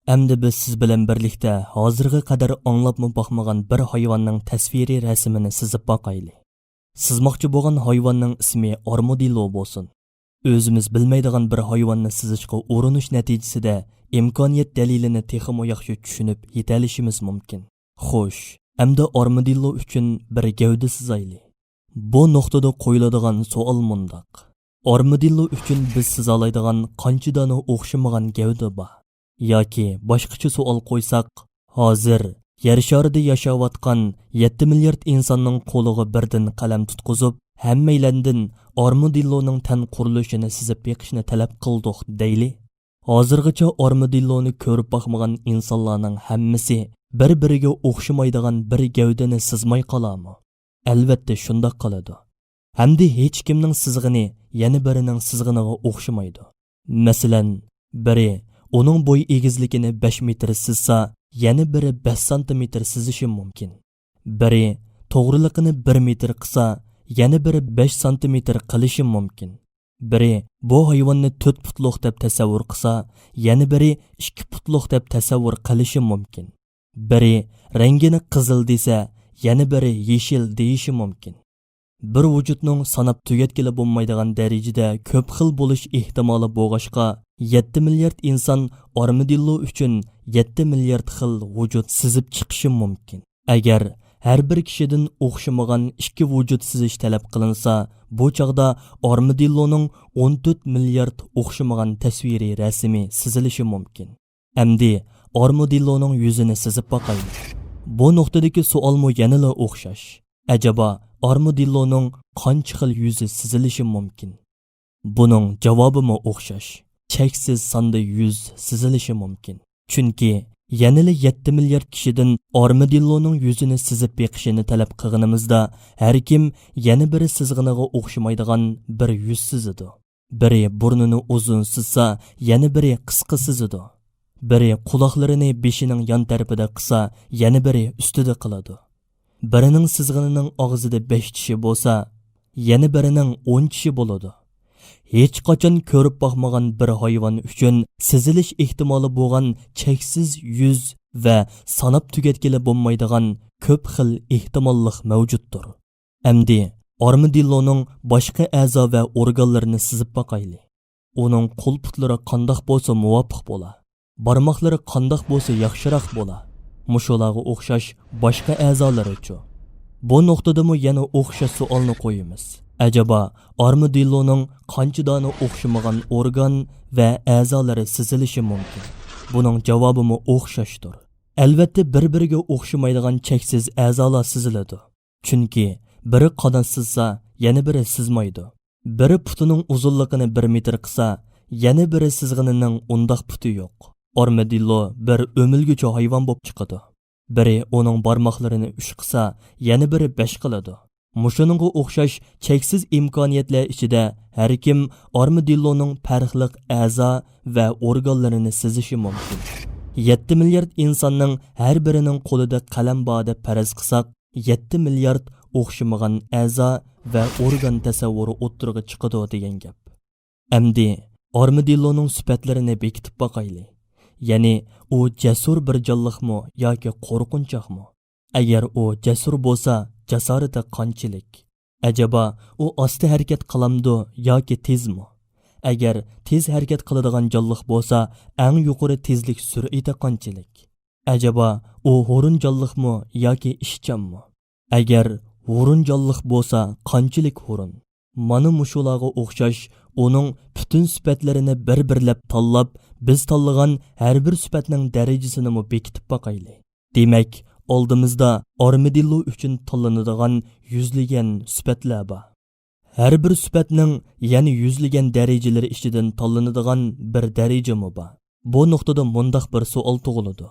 Әмді biz siz bilan birlikdə hozirga qadar anglapmı baxmagan bir hayvanның təsviri rəsmini sizib baqaylı. Sızmoqchi bo'lgan hayvanның ismi armadillo bo'lsin. Özümüz bilmaydigan bir hayvanni sizishga urinish natijasida imkoniyat dalilini texmo yaxshi tushunib yetalishimiz mumkin. Xo'sh, endi armadillo uchun bir gavda sizayli. Bu nuqtada qo'yiladigan savol mundaq. Armadillo uchun biz sizalaydigan qancha dona o'xshamagan gavda bor? Yoki boshqacha savol qo'ysak, hozir yer sharida yashayotgan 7 milliard insonning qo'liga birdan qalam tutqizib, hammanglardan armadilloning tan qurilishini sizib beqishni talab qildik deyli. Hozirgacha armadilloni ko'rib boqmagan insonlarning hammasi bir-biriga o'xshamaydigan bir gavdani sizmay qolarmi? Albatta shunday qiladi. Hamda hech kimning sizg'ini yana birining sizg'iniga o'xshamaydi. Masalan, biri onun boy egizligini 5 metr sizsa, yana biri 5 santimetr sizishi mumkin. Biri to'g'riligini 1 metr qilsa, yana biri 5 santimetr qilishi mumkin. Biri bu hayvonni 4 putliq deb tasavvur qilsa, yana biri 2 putliq deb tasavvur qilishi mumkin. Biri rangini qizil desa, yana biri yeshil deyishi mumkin. Bir vücudning sanab tugatkili bo'lmaydigan darajada ko'p xil bo'lish ehtimoli bo'lg'ashqa 7 milliard inson armadillo uchun 7 milliard xil vücud sizib chiqishi mumkin. Agar har bir kishidan o'xshamagan 2 vücud sizish talab qilinsa, bu chaqda armadilloning 14 milliard o'xshamagan tasviriy rasmi sizilishi mumkin. Endi armadilloning yuzini sizib boqaylik. Bu nuqtadagi savolmo yanada o'xshash. Acaba armadilloning qancha xil yuzi sizilishi mumkin? Buning javobimi o'xshash. Cheksiz sonda yuz sizilishi mumkin. Chunki yanada 7 milliard kishidan armadilloning yuzini sizib beqishini talab qilganimizda, har kim yana biri sizg'iniga o'xshamaydigan bir yuz sizidi. Biri burnini uzun sizsa, yana biri qisqa sizidi. Biri quloqlarini beshining yon tarafida qilsa, yana biri ustida qiladi. Birining sizg'inining og'zida 5 tishi bo'lsa, yana birining 10 tishi bo'ladi. Hech qachon ko'rib boqmagan bir hayvon uchun sizilish ehtimoli bo'lgan cheksiz yuz va sanab tugatkili bo'lmaydigan ko'p xil ehtimollik mavjuddir. Endi armadilloning boshqa a'zo va organlarini sizib boqayli. Uning qo'l-putlari qandoq bo'lsa muvofiq bo'la, barmoqlari qandoq bo'lsa yaxshiroq bo'la. Mushularga o'xshash boshqa a'zolari-chi? Bu nuqtadami yana o'xshash savolni qo'yamiz. Acaba armadilloning qancha dona o'xshamagan organ va a'zolari sizilishi mumkin? Buning javobimi o'xshashdir. Albatta bir-biriga o'xshamaydigan cheksiz a'zolar siziladi. Chunki biri qadam sizsa, yana biri sizmaydi. Biri putining uzunligini 1 metr qilsa, yana biri sizg'inining undoq puti yo'q. Armadillo bir o'milguchi hayvon bo'lib chiqadi. Biri uning barmoqlarini 3 qilsa, yana biri 5 qiladi. Mushuninga o'xshash cheksiz imkoniyatlar ichida har kim armadilloning farqli a'zo va organlarini sizishi mumkin. 7 milliard insonning har birining qo'lida qalam bor deb faraz qilsak, 7 milliard o'xshamagan a'zo va organ tasavvuri o'ttirg'i chiqadi degan gap. Endi armadilloning sifatlarini bekitib boqayli. Ya'ni u jasur bir jonliqmi yoki qo'rqinchoqmi? Agar u jasur bo'lsa, jasorati qanchalik? Ajaba u osti harakat qilamdi yoki tezmi? Agar tez harakat qiladigan jonliq bo'lsa, eng yuqori tezlik sur'ati qanchalik? Ajaba u hurun jonliqmi yoki ishchanmi? Agar hurun jonliq bo'lsa, qanchalik hurun? Mana mushularga o'xshash uning butun sifatlarini bir-birlab tanlab, biz tanlagan har bir sifatning darajasini bekitib boqayli. Demak, oldimizda armadillo uchun tanlanadigan yuzlagan sifatlar bor. Har bir sifatning yana yuzlagan darajalari ichidan tanlanadigan bir darajami bor. Bu nuqtada mundaq bir savol tug'iladi.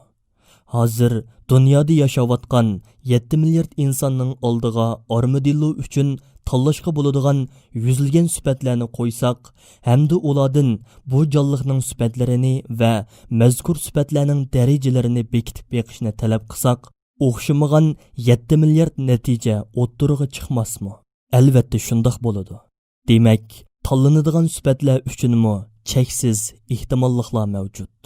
Hozir dunyoda yashayotgan 7 milliard insonning oldiga armadillo uchun tallashga bo'ladigan yuzlagan sifatlarni qo'ysak, hamda ulardan bu jonliqning sifatlarini va mazkur sifatlarning darajalarini bekitib beqishni talab qilsak, o'xshamagan 7 milliard natija o'ttirig'i chiqmasmi? Albatta shundoq bo'ladi. Demak, tanlanadigan sifatlar uchunmi cheksiz ehtimolliklar mavjud.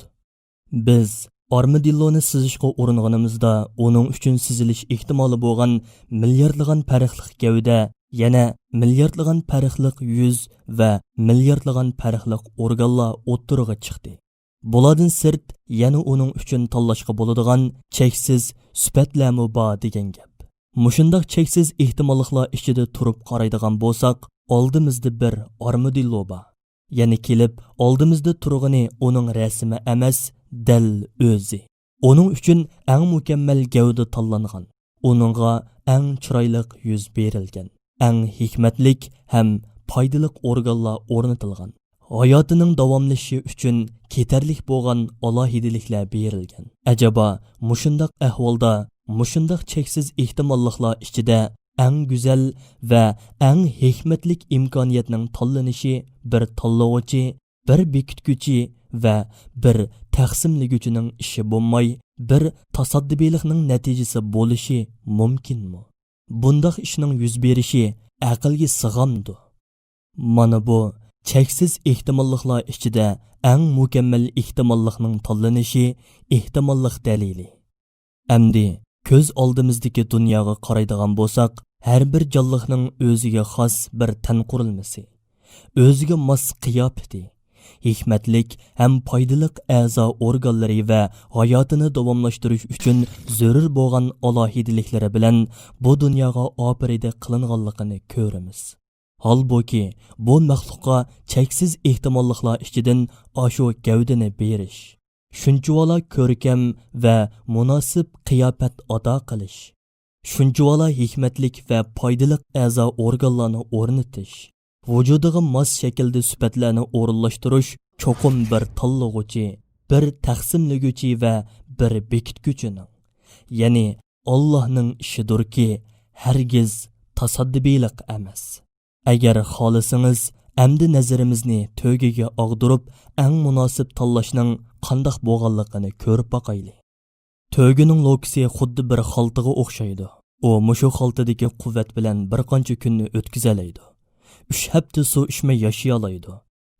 Biz armadilloni sizishga uringanimizda uning uchun sizilish ehtimoli bo'lgan milliardlagan farqli gavda, yana milliardlagan farqli yuz va milliardlagan farqli organlar o'ttirg'a chiqdi. Bulardan sirt yana uning uchun tanlashga bo'ladigan cheksiz sifatlarmi bor degan gap. Mushundaq cheksiz ehtimolliklar ichida turib qaraydigan bo'lsak, oldimizda bir armadillo bor. Ya'ni kelib oldimizda turg'ini uning rasmi emas, dal o'zi. Uning uchun eng mukammal gavda tanlangan. Uningga eng chiroyli yuz berilgan. Eng hikmatlik ham foydali organlar o'rnatilgan. Hayotining davomlashishi uchun ketarlik bo'lgan alohidaliklar berilgan. Ajaba mushundaq ahvolda, mushundaq cheksiz ehtimolliklar ichida eng go'zal va eng hikmatlik imkoniyatning tanlanishi bir tanlovchi, bir bekitguchi va bir taqsimligüchining ishi bo'lmay, bir tasaddibilikning natijasi bo'lishi mumkinmi? Bundaq ishning yuz berishi aqlga sig'amdi. Mana bu cheksiz ehtimolliklar ichida eng mukammal ehtimollikning tanlanishi ehtimollik dalili. Endi ko'z oldimizdagi dunyoga qaraydigan bo'lsak, har bir jonliqning o'ziga xos bir tan qurilmasi, o'ziga mos qiyofati, hikmatlik ham foydali a'zo organlari va hayotini davomlashtirish uchun zarur bo'lgan alohidaliklari bilan bu dunyoga operida qilinganligini ko'ramiz. Halbuki bu maxluqqa cheksiz ehtimolliklar ichidan ashu gavdani berish, shunchavala ko'rkam va munosib qiyofat ado qilish, shunchavala hikmatlik va foydali a'zo organlarni o'rnatish, vujudiga mos shaklda sifatlarni o'rinlashtirish cho'qim bir tanlag'uchi, bir taqsimlaguvchi va bir bekitguchining, ya'ni Allohning ishidirki, hargiz tasaddibilik emas. Agar xohlasangiz, amdi nazarimizni to'giga og'dirib, eng munosib tanlashning qandoq bo'lganligini ko'rib boqaylik. To'gining lokisi xuddi bir xaltaga o'xshaydi. U mushu xaltadagi quvvat bilan bir qancha kunni o'tkazalaydi. 3 hafta suv ichmay yashay oladi.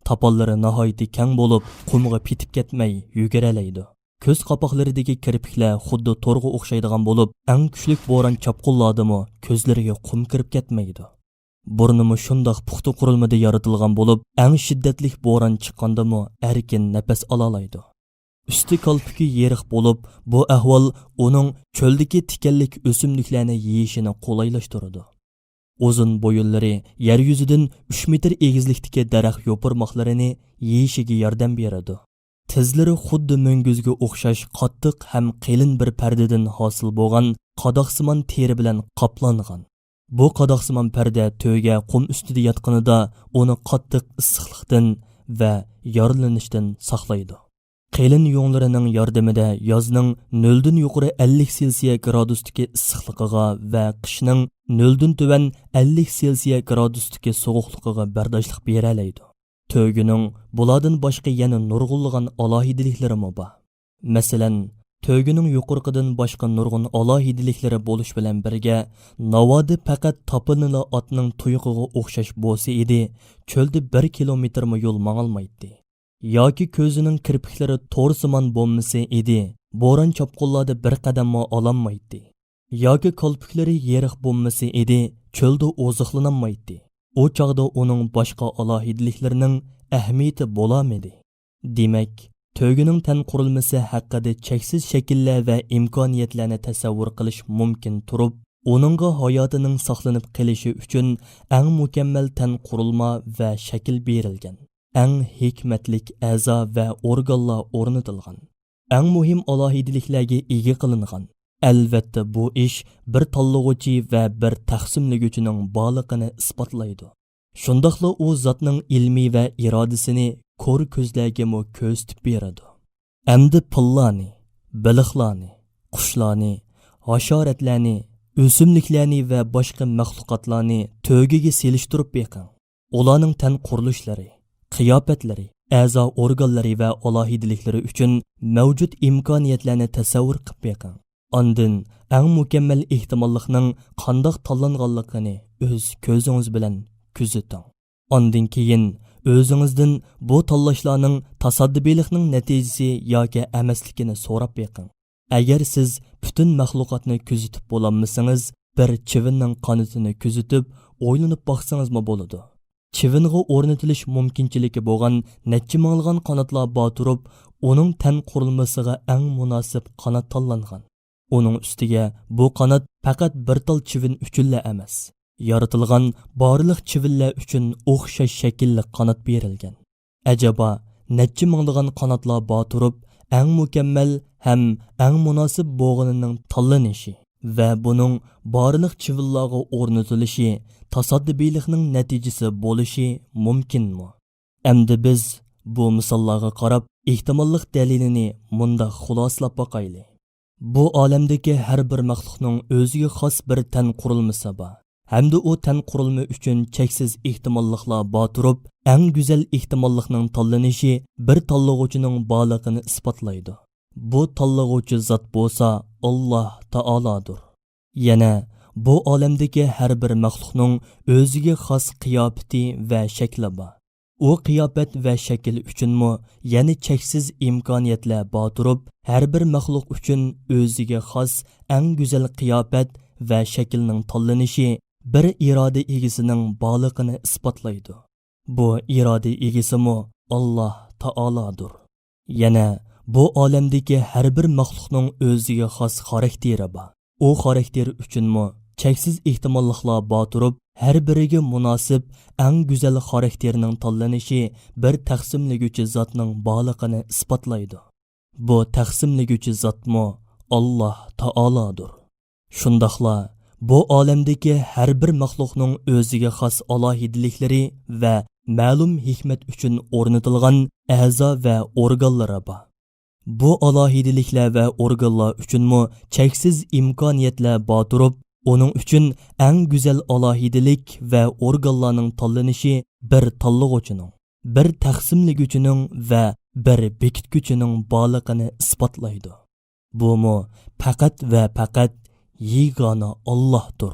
Tapallari nihoyatda keng bo'lib, qumga petib ketmay yuguralaydi. Ko'z qapoqlaridagi kirpiklar xuddi to'rga o'xshaydigan bo'lib, eng kuchli bo'ron chapqulladimi ko'zlariga qum kirib ketmaydi. Burnimi shundoq puxta qurilmada yaratilgan bo'lib, eng shiddatli bo'ron chiqqandimi erkin nafas ola oladi. Üstü kalpiki yeriq bo'lib, bu ahvol uning cho'ldagi tikanlik o'simliklarni yeyishini qo'laylaştıradi. Uzun bo'yinlari yer yuzidan 3 metr egizlikdagi daraxt yo'pirmoqlarini yeyishiga yordam beradi. Tizlari xuddi munguzga o'xshash qattiq ham qalin bir pardadan hosil bo'lgan qadoqsimon teri bilan qoplangan. Bu qadoqsimon parda to'yga qum ustida yotganida uni qattiq issiqlikdan va yorilinishdan saqlaydi. Qalin yo'nlarining yordamida yozning 0 dan yuqori 50 selsiya gradusdagi issiqligiga va qishning 0 dan tuvan 50 selsiya gradusdagi sovuqligiga bardoshlik bera oladi. To'gining bulardan boshqa yana nurg'unlagan alohidaliklari bor. Masalan, to'gining yuqorqidan boshqa nurg'un alohidaliklari bo'lish bilan birga, navodi faqat topinila otning tuyuqiga o'xshash bo'lsa edi, cho'lda 1 kilometrmi yo'l mangolmaydi. Yoki ko'zining kirpiklari to'rsimon bo'lmasa edi, bo'ron chopqullarda bir qadammo olanmaydi. Yoki kolpiklari yeriq bo'lmasa edi, cho'lda oziqlanolmaydi. O chaqda uning boshqa alohidaliklarining ahamiyati bo'lamadi. Demak, to'gining tan qurilmasi haqida cheksiz shakllar va imkoniyatlarni tasavvur qilish mumkin turib, uningga hayotining saqlanib qolishi uchun eng mukammal tan qurilma va shakl berilgan. Eng hikmatlik a'zo va organlar o'rnatilgan. Eng muhim alohidaliklarga ega qilingan. Albatta bu ish bir tanlag'uchi va bir taqsimlaguvchining borlig'ini isbotlaydi. Shundaqla u zotning ilmiy va irodasini ko'r ko'zlarga ko'rsatib beradi. Endi pullarni, baliqlarni, qushlarni, hasharotlarni, o'simliklarni va boshqa maxluqotlarni to'giga selishtirib beqing. Ularning tan qurilishlari, qiyofatlari, a'zo organlari va alohidaliklari uchun mavjud imkoniyatlarni tasavvur qilib beqing. Ondan eng mukammal ehtimollikning qandoq tanlanganligini o'z ko'zingiz bilan kuzating. Ondan keyin o'zingizdan bu tanlashlarning tasaddibilikning natijasi yoki emasligini so'rab beqing. Agar siz butun mahluqotni kuzatib bo'lolmasangiz, bir chivinning qanotini kuzatib, o'ylanib boqsangizmi bo'ladi. Chivinga o'rnatilish mumkinchiligi bo'lgan necha minglagan qanotlar bor turib, uning tan qurilmasiga eng munosib qanot tanlangan. Uning ustiga bu qanot faqat bir tal chivin uchunla emas, yaratilgan barliq chivinlar uchun o'xshash shaklli qanot berilgan. Ajaba, necha minglagan qanotlar bor turib, eng mukammal ham eng munosib bo'lganining tanlanishi va buning barliq chivinlarga o'rnatilishi tasaddibilikning natijasi bo'lishi mumkinmi? Endi biz bu misollarga qarab ehtimollik dalilini munda xulosalab boqaylik. Bu olamdagi har bir maxluqning o'ziga xos bir tan qurilmasi bor. Hamda u tan qurilma uchun cheksiz ehtimolliklar bor turib, eng go'zal ehtimollikning tanlanishi bir tanlag'uvchining borlig'ini isbotlaydi. Bu tanlag'uvchi zot bo'lsa Alloh taolodir. Yana bu olamdagi har bir maxluqning o'ziga xos qiyofati va shakli bor. U qiyofat va shakl uchunmi yana cheksiz imkoniyatlar bor turib, har bir maxluq uchun o'ziga xos eng go'zal qiyofat va shaklning tanlanishi bir iroda egasining borlig'ini isbotlaydi. Bu iroda egasimi Alloh taolodir. Yana bu olamdagi har bir maxluqning o'ziga xos xarakteri bor. U xarakter uchunmi cheksiz ehtimolliklar bor turib, har biriga munosib eng go'zal xarakterning tanlanishi bir taqsimlaguvchi zotning borlig'ini isbotlaydi. Bu taqsimlaguvchi zotmi Alloh taolodir. Shundaqla bu olamdagi har bir maxluqning o'ziga xos alohidaliklari va ma'lum hikmat uchun o'rnatilgan a'zo va organlari bor. Bu alohidaliklar va organlar uchunmi cheksiz imkoniyatlar bor turib, uning uchun eng go'zal alohidalik va organlarning tanlanishi bir tanlag'uvchining, bir taqsimlaguvchining va bir bekitguchining borlig'ini isbotlaydi. Bu faqat va faqat yegona Allohdir.